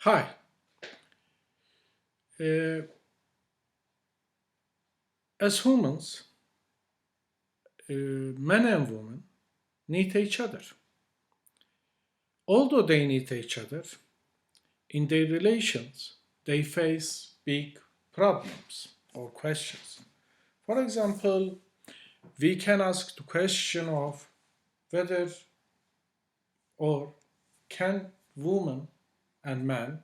Hi. Uh, as humans, men and women need each other. Although they need each other, in their relations, they face big problems or questions. For example, we can ask the question of whether or can women and men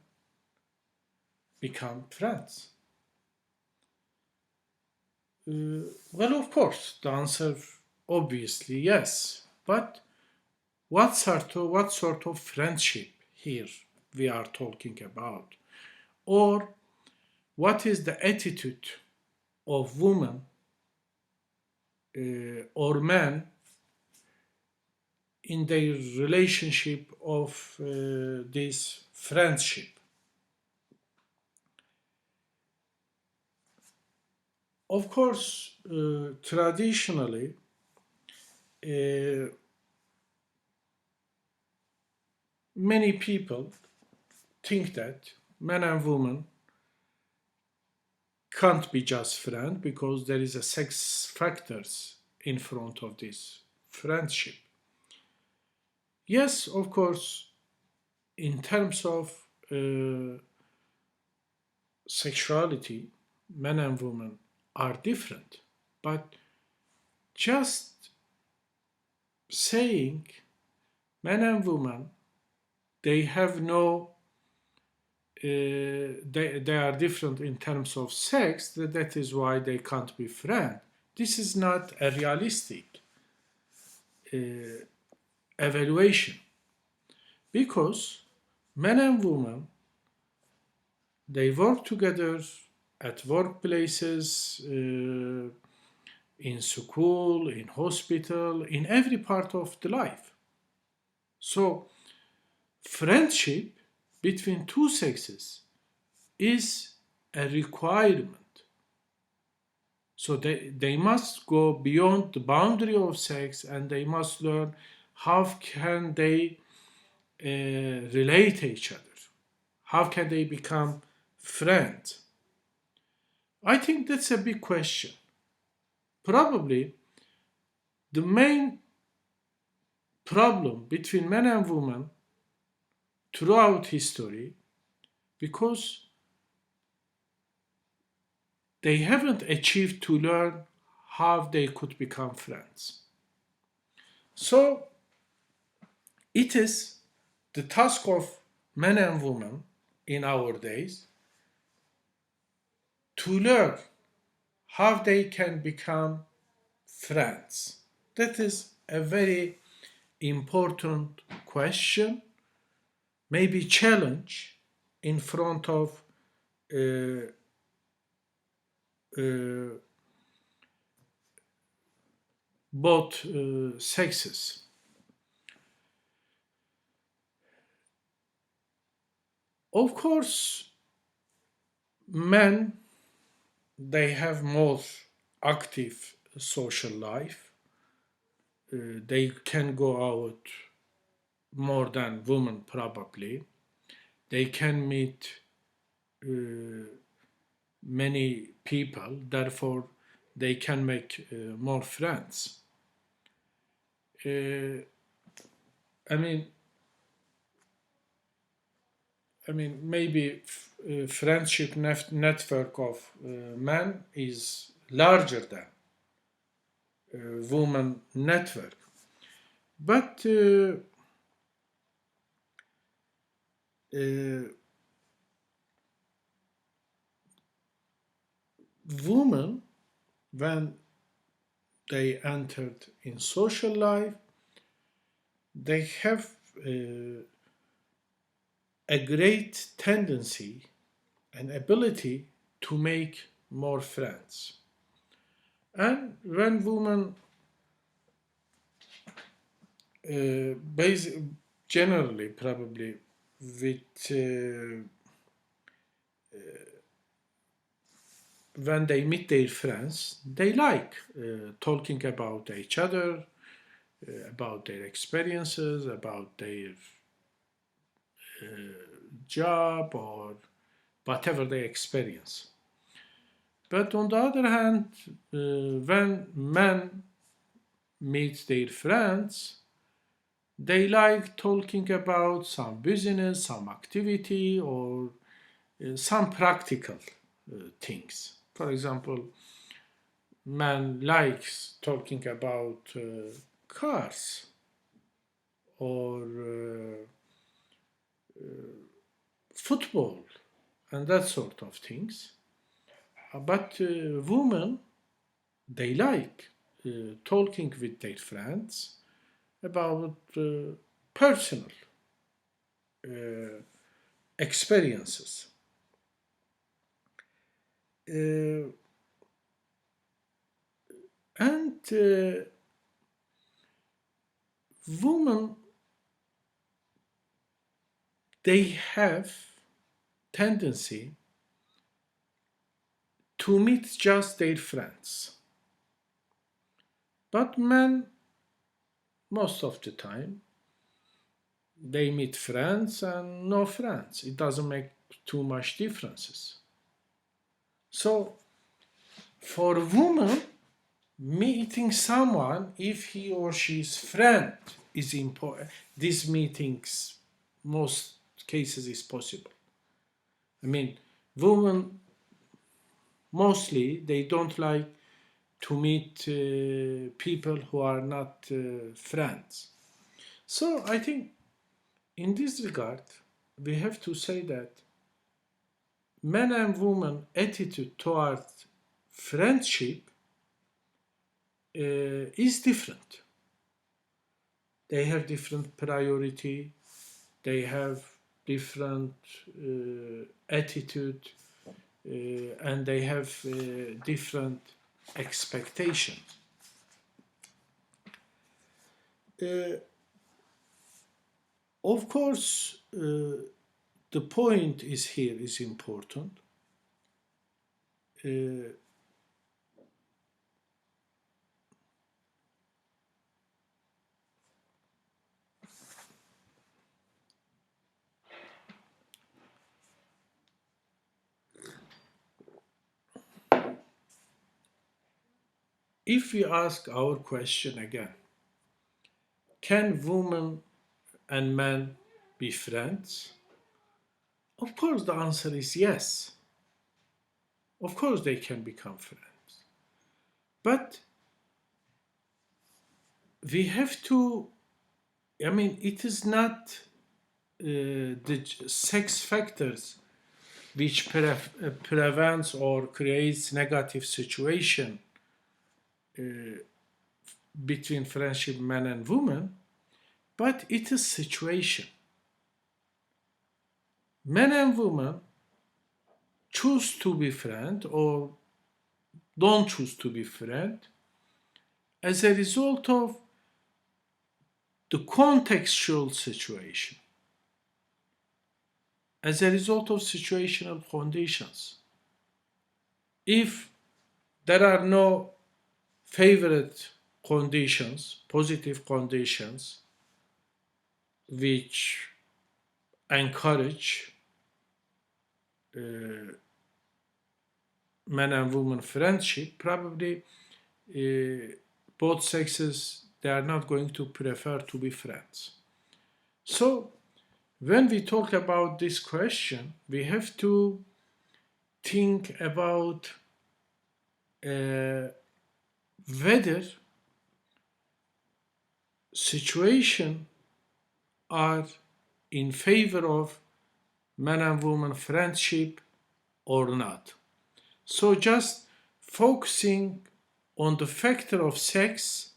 become friends? Well, of course, the answer obviously yes. But what sort of friendship here we are talking about? Or what is the attitude of women or men in their relationship of this friendship? Of course, traditionally, uh, many people think that men and women can't be just friends because there is a sex factors in front of this friendship. Yes, of course, in terms of uh, sexuality, men and women are different. But just saying men and women, they have no, they are different in terms of sex, that is why they can't be friends. This is not a realistic uh, evaluation because men and women, they work together at workplaces, in school, in hospital, in every part of the life. So, friendship between two sexes is a requirement. So, they must go beyond the boundary of sex and they must learn how can they relate to each other. How can they become friends? I think that's a big question. Probably the main problem between men and women throughout history because they haven't achieved to learn how they could become friends. So it is the task of men and women in our days to learn how they can become friends. That is a very important question, maybe challenge in front of uh, uh, both sexes. Of course, men, they have more active social life. They can go out more than women probably. They can meet uh, many people, therefore they can make more friends. Uh, I mean, maybe friendship network of men is larger than woman network. But uh, women, when they entered in social life, they have a great tendency and ability to make more friends. And when women basic, generally probably with when they meet their friends, they like talking about each other, about their experiences, about job or whatever they experience. But on the other hand, when men meet their friends, they like talking about some business, some activity, or some practical things. For example, man likes talking about cars or football and that sort of things. But women, they like talking with their friends about personal uh, experiences. Uh, and women, they have tendency to meet just their friends. But men, most of the time, they meet friends and no friends. It doesn't make too much differences. So for a woman, meeting someone, if he or she's friend is important, these meetings, most cases is possible. I mean, women mostly they don't like to meet people who are not friends. So I think in this regard, we have to say that men and women attitude towards friendship is different. They have different priority. They have different attitude, and they have different expectations. Uh, of course, the point is here is important. Uh, if we ask our question again, can women and men be friends? Of course, the answer is yes. Of course, they can become friends. But we have to, I mean, it is not the sex factors which prevents or creates negative situation between friendship men and women, but it is situation. Men and women choose to be friend or don't choose to be friend as a result of the contextual situation, as a result of situational conditions. If there are no favorite conditions, positive conditions, which encourage man and woman friendship, probably both sexes they are not going to prefer to be friends. So when we talk about this question, we have to think about whether situation are in favor of man and woman friendship or not. So just focusing on the factor of sex,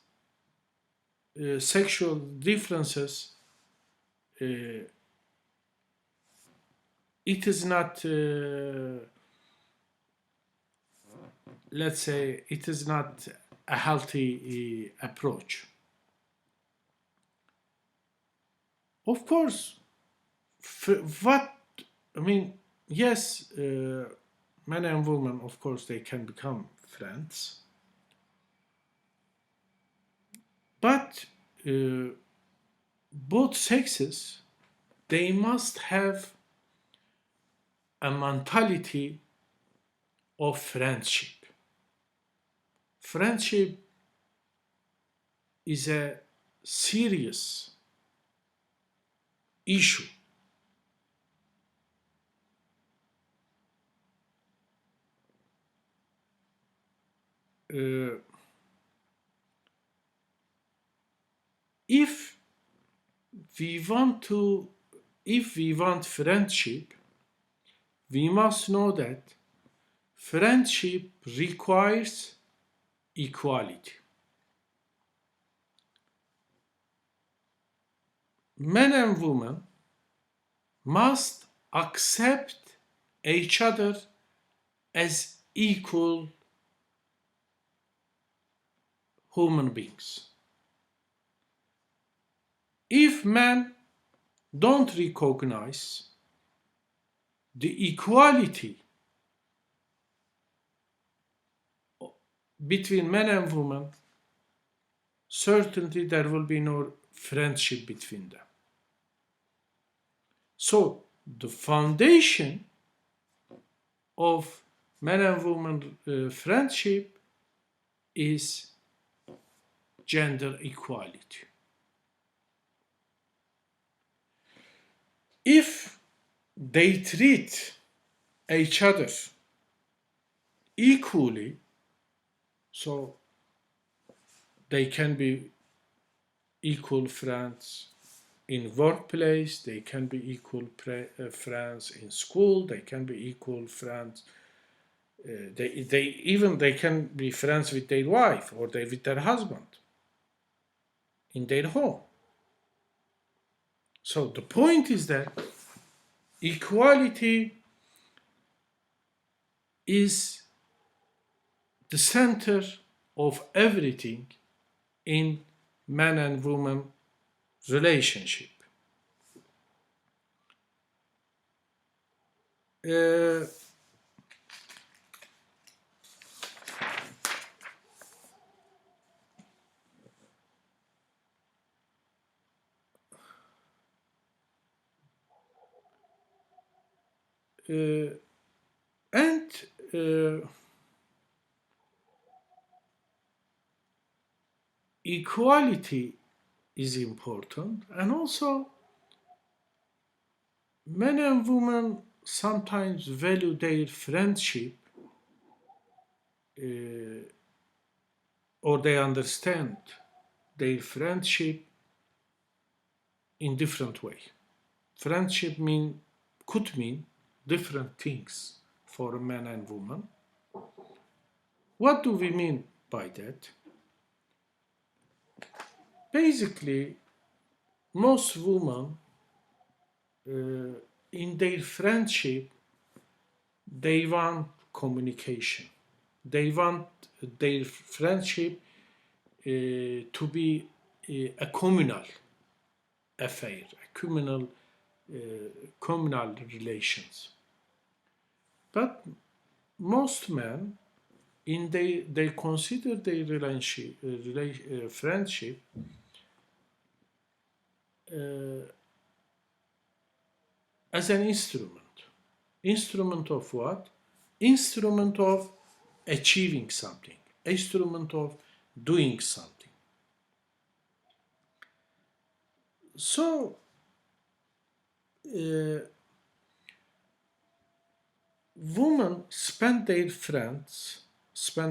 sexual differences, it is not, let's say, it is not a healthy approach. Of course, what, I mean, yes, men and women, of course, they can become friends. But both sexes, they must have a mentality of friendship. Friendship is a serious issue. Uh, if we want to, if we want friendship, we must know that friendship requires equality. Men and women must accept each other as equal human beings. If men don't recognize the equality between men and women, certainly there will be no friendship between them. So the foundation of man and woman friendship is gender equality. If they treat each other equally, so they can be equal friends in workplace, they can be equal friends in school, they can be equal friends. They can be friends with their wife or with their husband in their home. So the point is that equality is the center of everything in man and woman relationship. Uh, and equality is important, and also men and women sometimes value their friendship, or they understand their friendship in different way. Friendship could mean different things for a man and woman. What do we mean by that? Basically, most women in their friendship, they want communication. They want their friendship to be a communal affair, communal relations. But most men, they consider their friendship as an instrument. Instrument of what? Instrument of achieving something. Instrument of doing something. So, women spend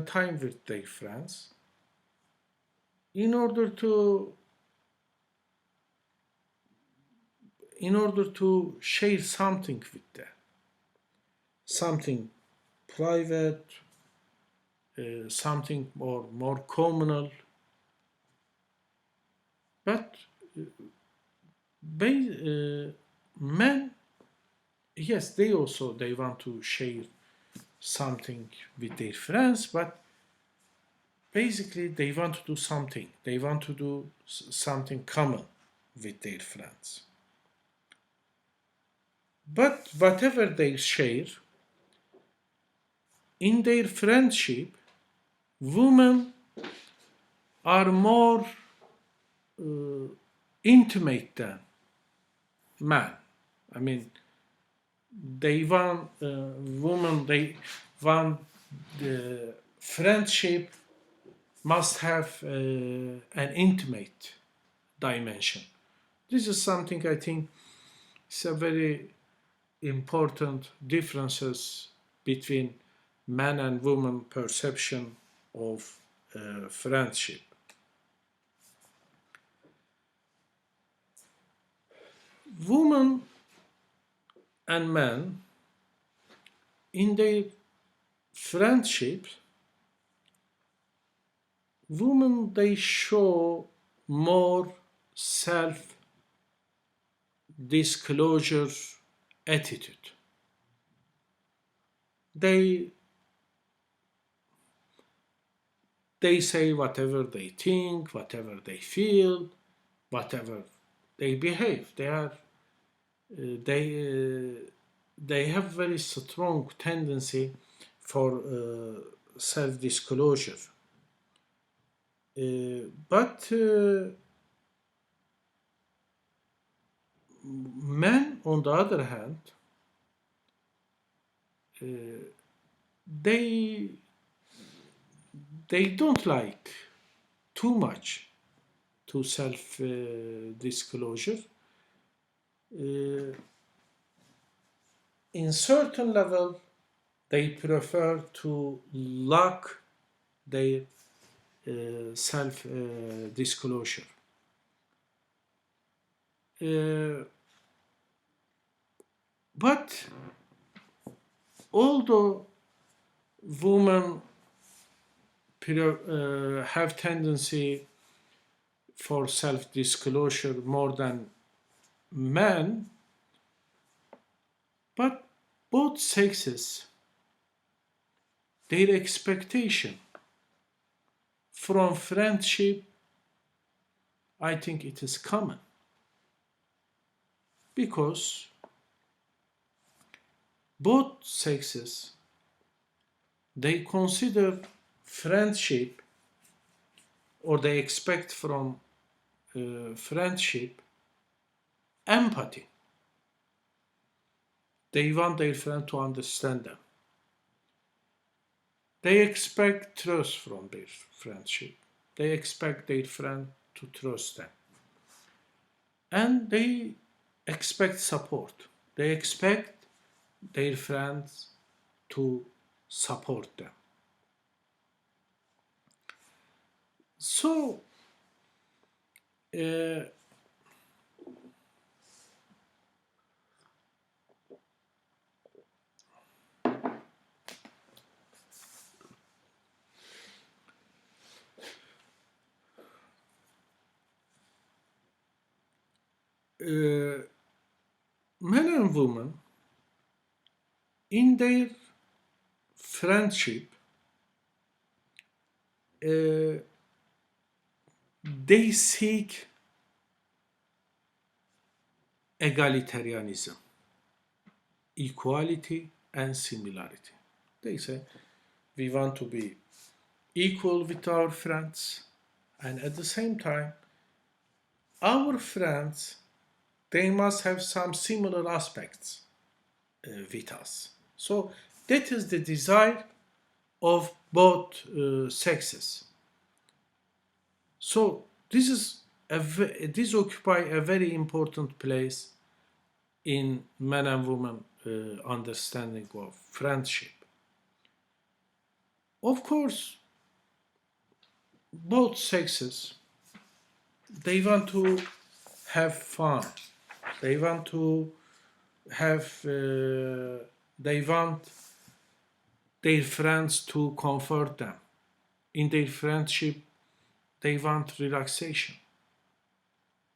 time with their friends in order to share something with them, something private, something more communal. But men, yes, they want to share something with their friends, but basically they want to do something. They want to do something common with their friends. But whatever they share, in their friendship, women are more intimate than man. I mean, they want women, they want the friendship must have an intimate dimension. This is something I think is a very important differences between man and woman perception of friendship. Women and men in their friendship, women they show more self disclosure attitude. They they say whatever they think, whatever they feel, whatever they behave. They have very strong tendency for self disclosure. But men, on the other hand, uh, they they don't like too much to self disclosure. Uh, in certain level, they prefer to lock their self disclosure. Uh, but although women have tendency for self-disclosure more than men, but both sexes, their expectation from friendship, I think it is common because both sexes they consider friendship or they expect from friendship empathy. They want their friend to understand them. They expect trust from their friendship. They expect their friend to trust them. And they expect support. They expect their friends to support them. So, uh, men and women in their friendship, uh, they seek egalitarianism, equality, and similarity. They say we want to be equal with our friends, and at the same time, our friends they must have some similar aspects with us. So that is the desire of both sexes. So this occupy a very important place in men and women understanding of friendship. Of course, both sexes they want to have fun. They want to have. They want their friends to comfort them. In their friendship, they want relaxation.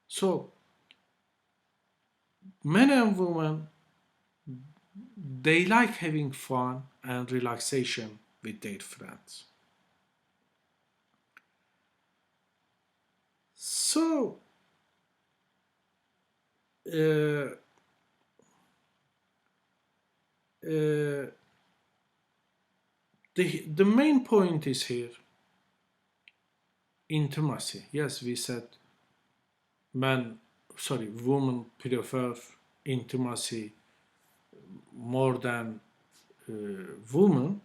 So, men and women, they like having fun and relaxation with their friends. So, uh, uh, the main point is here intimacy. Yes, we said women prefer intimacy more than women.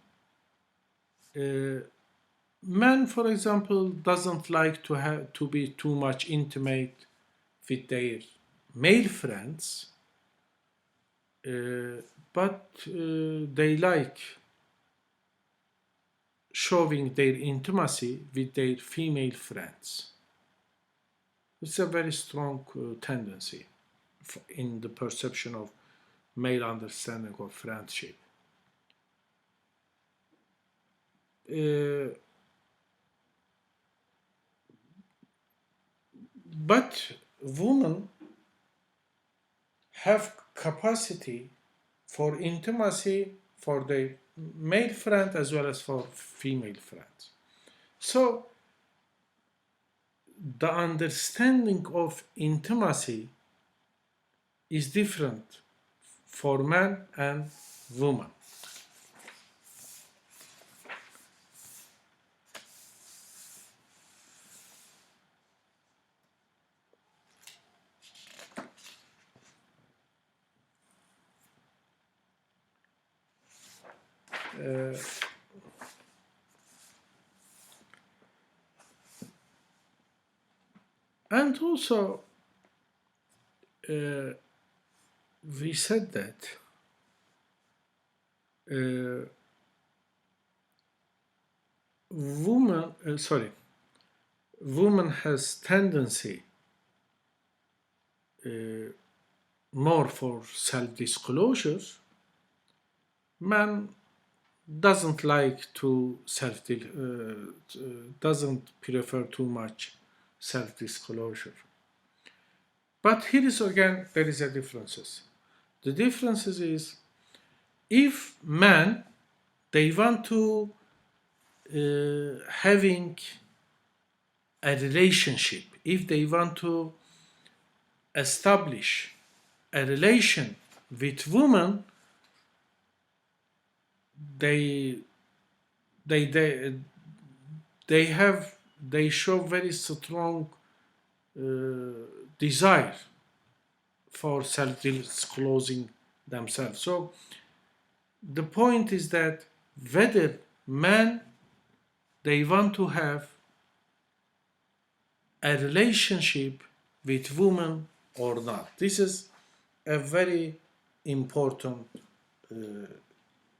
Men, for example, doesn't like to be too much intimate with their male friends, but they like showing their intimacy with their female friends. It's a very strong tendency in the perception of male understanding of friendship. Uh, but women have capacity for intimacy for their male friend as well as for female friends. So the understanding of intimacy is different for man and woman. Uh, and also, uh, we said that uh, woman has tendency uh, more for self-disclosure. Man doesn't like to doesn't prefer too much self-disclosure. But here is again there is a differences. The differences is if men they want to having a relationship, if they want to establish a relation with women, they they they they show very strong desire for self-disclosing themselves. So the point is that whether men they want to have a relationship with women or not. This is a very important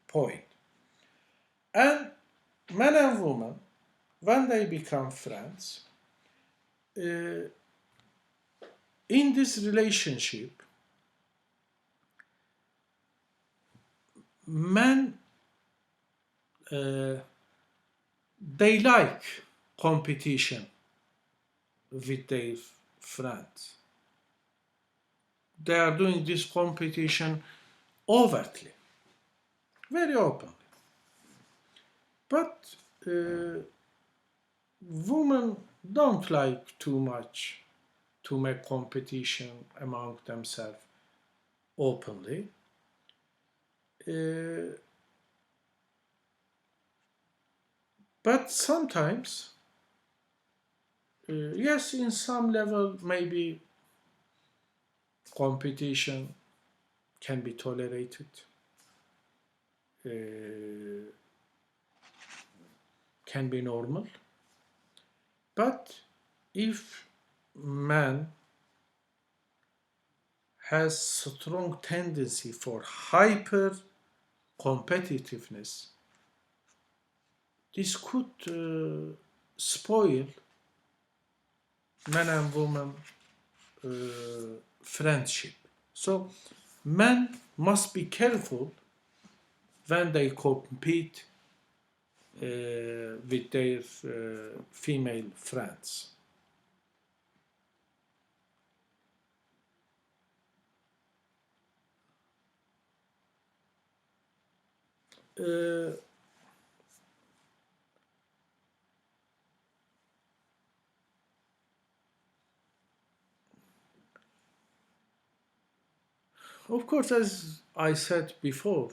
point. And man and woman, when they become friends, in this relationship, men uh, they like competition with their friends. They are doing this competition overtly, very openly. But women don't like too much to make competition among themselves openly. Uh, but sometimes, yes, in some level, maybe competition can be tolerated, uh, can be normal. But if man has strong tendency for hyper competitiveness, this could spoil man and woman friendship. So men must be careful when they compete with their female friends. Uh, of course, as I said before,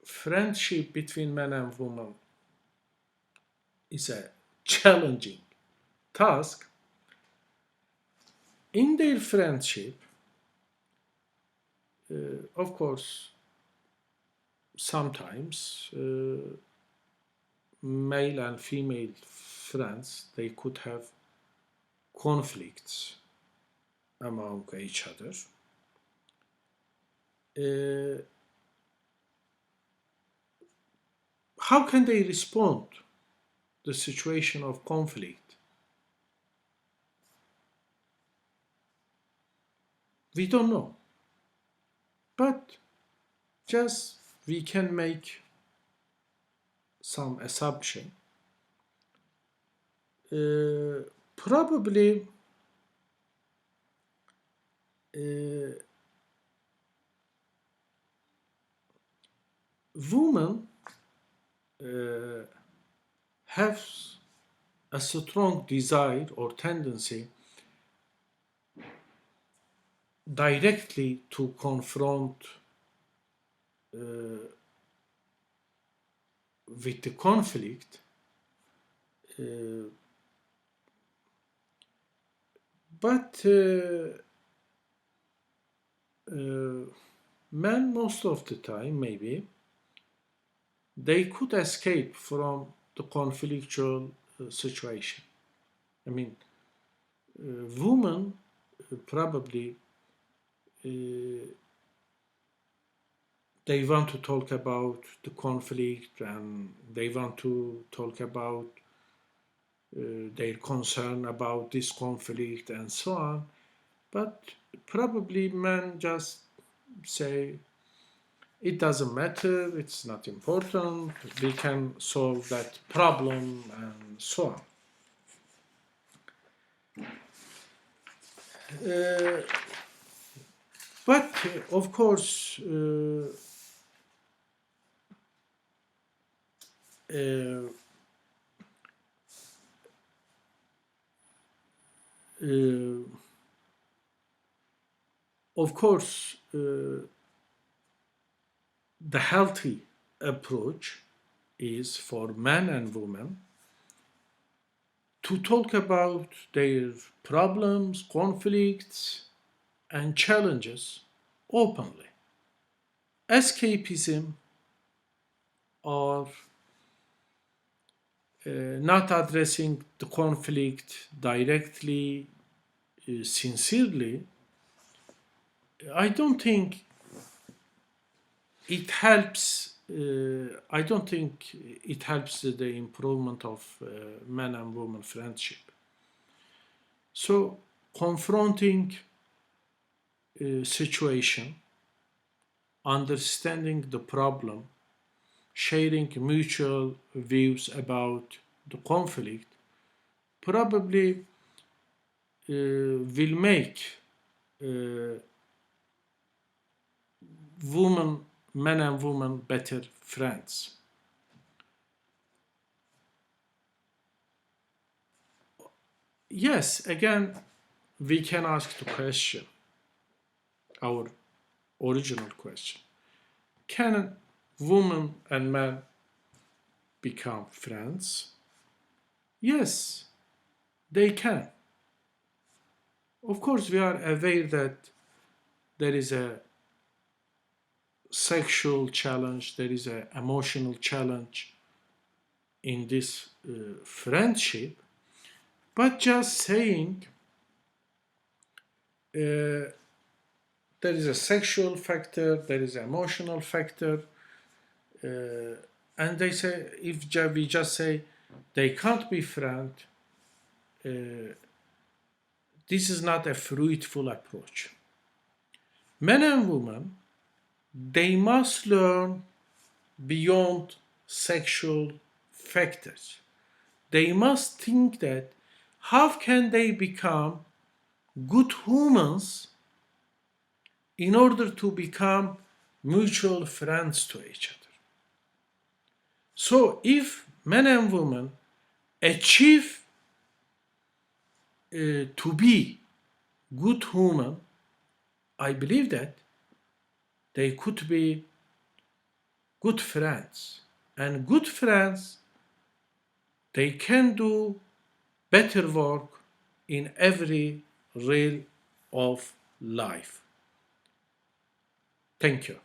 friendship between man and woman is a challenging task. In their friendship, Of course, sometimes male and female friends, they could have conflicts among each other. Uh, how can they respond the situation of conflict? We don't know, but just we can make some assumption. Probably women have a strong desire or tendency directly to confront with the conflict, but men most of the time maybe they could escape from the conflictual situation. I mean, women probably they want to talk about the conflict and they want to talk about their concern about this conflict and so on. But probably men just say it doesn't matter, it's not important, we can solve that problem and so on. Uh, but of course, uh, uh, of course, the healthy approach is for men and women to talk about their problems, conflicts, and challenges openly. Escapism or not addressing the conflict directly, sincerely, I don't think it helps. I don't think it helps the improvement of man and woman friendship. So, confronting situation, understanding the problem, sharing mutual views about the conflict probably will make uh, men and women better friends. Yes, again, we can ask the question, our original question. Can women and men become friends? Yes, they can. Of course, we are aware that there is a sexual challenge, there is an emotional challenge in this friendship, but just saying there is a sexual factor, there is an emotional factor, and they say if we just say they can't be friends, this is not a fruitful approach. Men and women, they must learn beyond sexual factors. They must think that how can they become good humans in order to become mutual friends to each other. So if men and women achieve to be good human, I believe that they could be good friends. And good friends, they can do better work in every realm of life. Thank you.